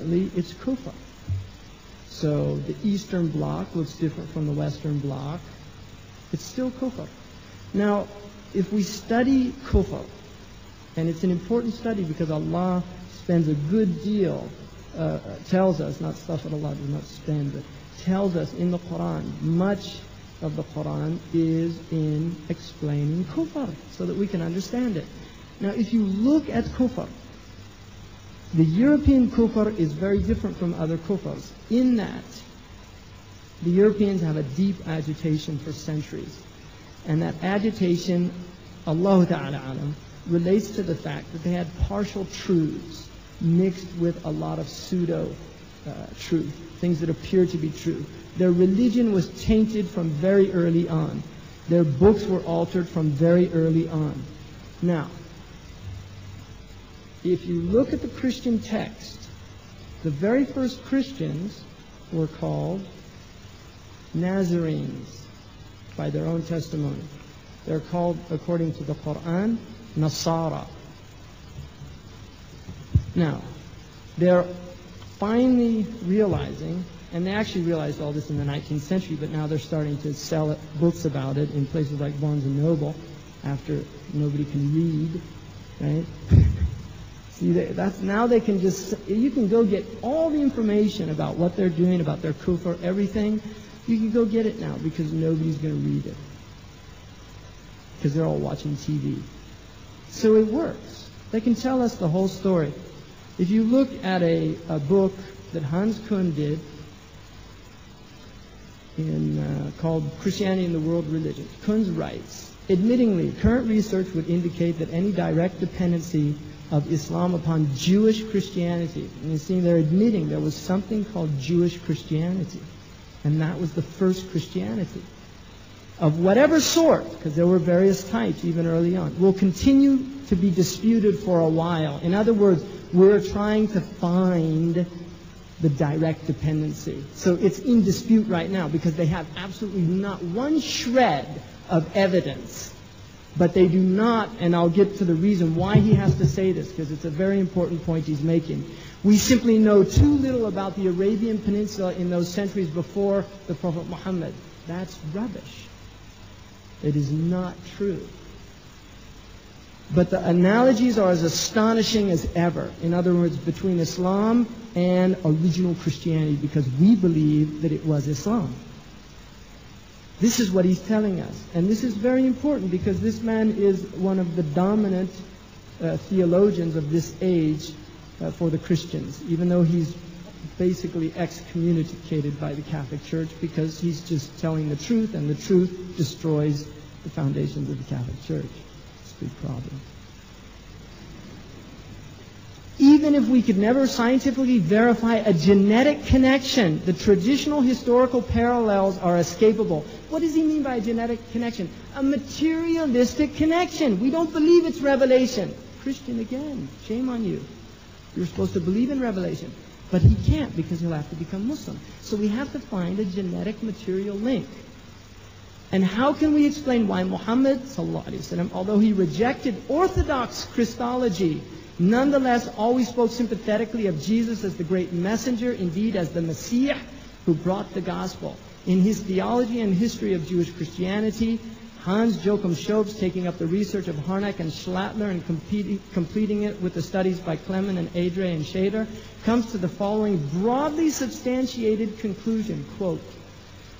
ultimately it's kufr. So the Eastern Bloc looks different from the Western Bloc. It's still kufr. Now, if we study kufr, and it's an important study because Allah spends a good deal, tells us, not stuff that Allah does not spend, but tells us in the Quran, much of the Quran is in explaining kufr so that we can understand it. Now, if you look at kufr, the European kufr is very different from other kufrs in that the Europeans have a deep agitation for centuries. And that agitation, Allah Ta'ala alam, relates to the fact that they had partial truths mixed with a lot of pseudo-truth, things that appear to be true. Their religion was tainted from very early on. Their books were altered from very early on. Now, if you look at the Christian text, the very first Christians were called Nazarenes by their own testimony. They're called, according to the Quran, Nasara. Now, they're finally realizing, and they actually realized all this in the 19th century, but now they're starting to sell books about it in places like Barnes & Noble after nobody can read, right? See, now they can just, you can go get all the information about what they're doing, about their kufr, everything. You can go get it now because nobody's going to read it. Because they're all watching TV. So it works. They can tell us the whole story. If you look at a book that Hans Kuhn did called Christianity and the World Religions, Kuhn writes, admittingly, current research would indicate that any direct dependency of Islam upon Jewish Christianity, and you see they're admitting there was something called Jewish Christianity, and that was the first Christianity, of whatever sort, because there were various types even early on, will continue to be disputed for a while. In other words, we're trying to find the direct dependency. So it's in dispute right now because they have absolutely not one shred of evidence. But they do not, and I'll get to the reason why he has to say this, because it's a very important point he's making. We simply know too little about the Arabian Peninsula in those centuries before the Prophet Muhammad. That's rubbish. It is not true. But the analogies are as astonishing as ever. In other words, between Islam and original Christianity, because we believe that it was Islam. This is what he's telling us. And this is very important because this man is one of the dominant theologians of this age for the Christians, even though he's basically excommunicated by the Catholic Church because he's just telling the truth, and the truth destroys the foundations of the Catholic Church. It's a big problem. Even if we could never scientifically verify a genetic connection, the traditional historical parallels are escapable. What does he mean by a genetic connection? A materialistic connection. We don't believe it's revelation. Christian again, shame on you. You're supposed to believe in revelation. But he can't because he'll have to become Muslim. So we have to find a genetic material link. And how can we explain why Muhammad, although he rejected Orthodox Christology, nonetheless always spoke sympathetically of Jesus as the great messenger, indeed as the Messiah who brought the gospel. In his theology and history of Jewish Christianity, Hans Joachim Schoep's taking up the research of Harnack and Schlattler and completing it with the studies by Clement and Adre and Schaeder, comes to the following broadly substantiated conclusion, quote,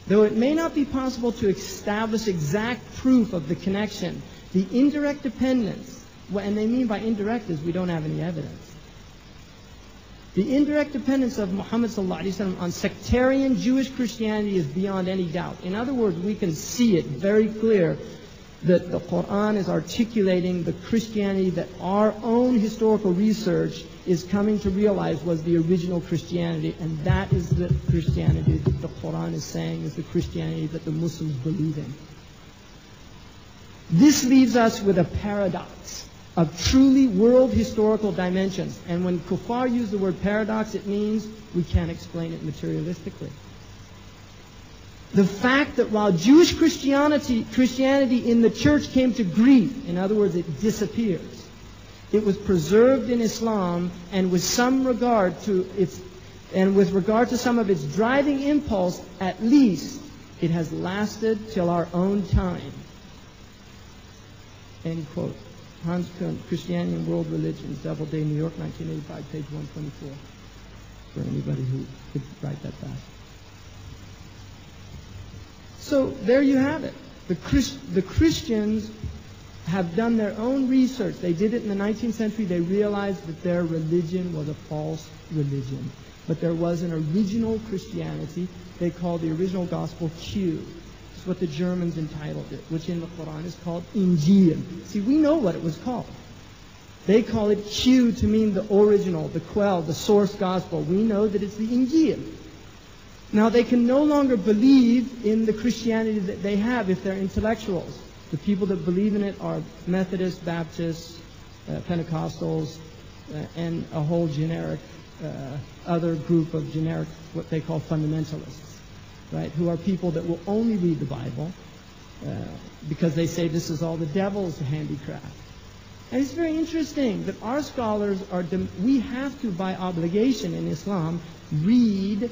though it may not be possible to establish exact proof of the connection, the indirect dependence, and they mean by indirect is we don't have any evidence. The indirect dependence of Muhammad on sectarian Jewish Christianity is beyond any doubt. In other words, we can see it very clear that the Quran is articulating the Christianity that our own historical research is coming to realize was the original Christianity, and that is the Christianity that the Quran is saying is the Christianity that the Muslims believe in. This leaves us with a paradox of truly world historical dimensions. And when kuffar use the word paradox, it means we can't explain it materialistically. The fact that while Jewish Christianity in the church came to grief, in other words, it disappears, it was preserved in Islam, and with some regard to its And with regard to some of its driving impulse, at least it has lasted till our own time. End quote. Hans Kuhn, Christianity and World Religions, Doubleday, New York, 1985, page 124. For anybody who could write that fast. So there you have it. The Christians have done their own research. They did it in the 19th century. They realized that their religion was a false religion. But there was an original Christianity. They called the original gospel Q. It's what the Germans entitled it, which in the Quran is called Injil. See, we know what it was called. They call it Q to mean the original, the quell, the source gospel. We know that it's the Injil. Now, they can no longer believe in the Christianity that they have if they're intellectuals. The people that believe in it are Methodists, Baptists, Pentecostals, and a whole generic other group of generic, what they call fundamentalists, right? Who are people that will only read the Bible because they say this is all the devil's handicraft. And it's very interesting that our scholars we have to, by obligation in Islam, read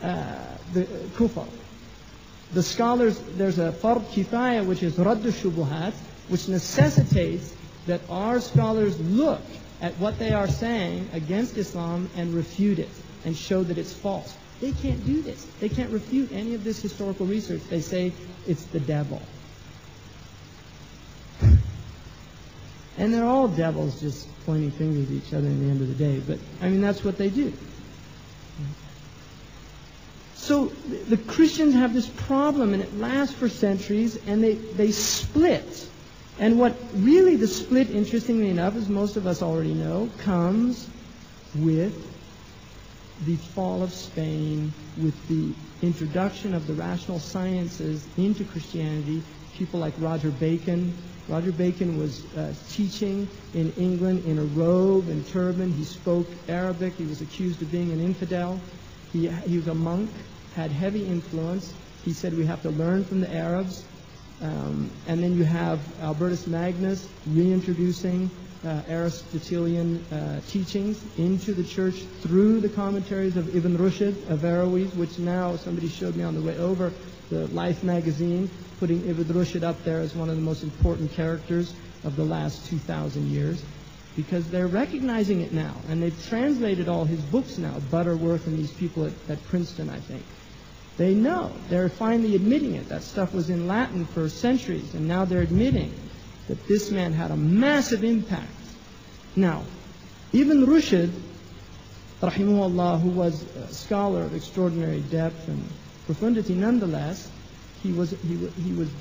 the Kufar. The scholars, there's a Fard Kifaya, which is Radd al-Shubuhat, which necessitates that our scholars look at what they are saying against Islam and refute it and show that it's false. They can't do this. They can't refute any of this historical research. They say it's the devil. And they're all devils just pointing fingers at each other in the end of the day. But, I mean, that's what they do. So the Christians have this problem, and it lasts for centuries, and they split. And what really the split, interestingly enough, as most of us already know, comes with the fall of Spain, with the introduction of the rational sciences into Christianity. People like Roger Bacon. Roger Bacon was teaching in England in a robe and turban. He spoke Arabic. He was accused of being an infidel. He was a monk, had heavy influence. He said we have to learn from the Arabs. And then you have Albertus Magnus reintroducing Aristotelian teachings into the church through the commentaries of Ibn Rushd, Averroes, which now somebody showed me on the way over, the Life magazine, putting Ibn Rushd up there as one of the most important characters of the last 2,000 years, because they're recognizing it now, and they've translated all his books now, Butterworth and these people at Princeton, I think. They know. They're finally admitting it. That stuff was in Latin for centuries, and now they're admitting that this man had a massive impact. Now, Ibn Rushd, rahimahullah, who was a scholar of extraordinary depth and profundity nonetheless, he was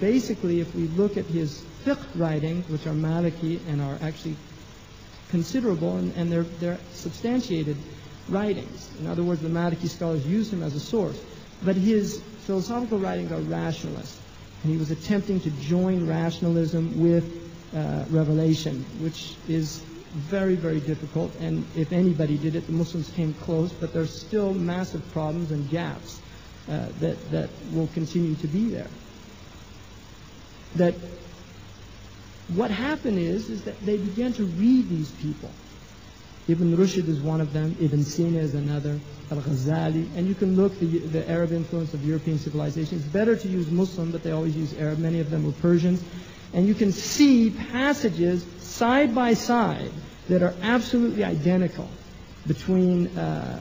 basically, if we look at his fiqh writings, which are Maliki and are actually considerable, and they're substantiated writings. In other words, the Maliki scholars use him as a source. But his philosophical writings are rationalist. And he was attempting to join rationalism with revelation, which is very, very difficult. And if anybody did it, the Muslims came close, but there's still massive problems and gaps that will continue to be there. That what happened is that they began to read these people. Ibn Rushd is one of them. Ibn Sina is another. Al-Ghazali. And you can look the Arab influence of European civilization. It's better to use Muslim, but they always use Arab. Many of them were Persians. And you can see passages side by side that are absolutely identical between,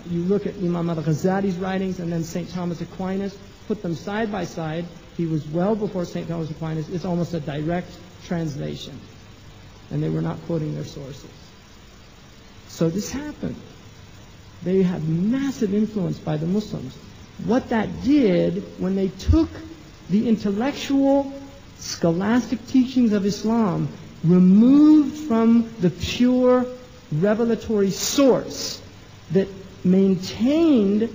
you look at Imam al-Ghazali's writings and then St. Thomas Aquinas, put them side by side. He was well before St. Thomas Aquinas. It's almost a direct translation. And they were not quoting their sources. So this happened. They had massive influence by the Muslims. What that did, when they took the intellectual, scholastic teachings of Islam, removed from the pure revelatory source that maintained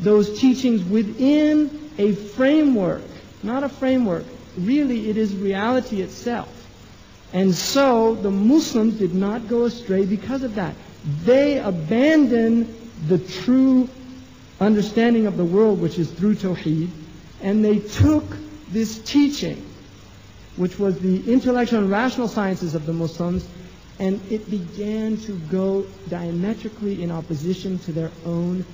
those teachings within a framework, not a framework, really it is reality itself. And so the Muslims did not go astray because of that. They abandoned the true understanding of the world, which is through Tawheed, and they took this teaching, which was the intellectual and rational sciences of the Muslims, and it began to go diametrically in opposition to their own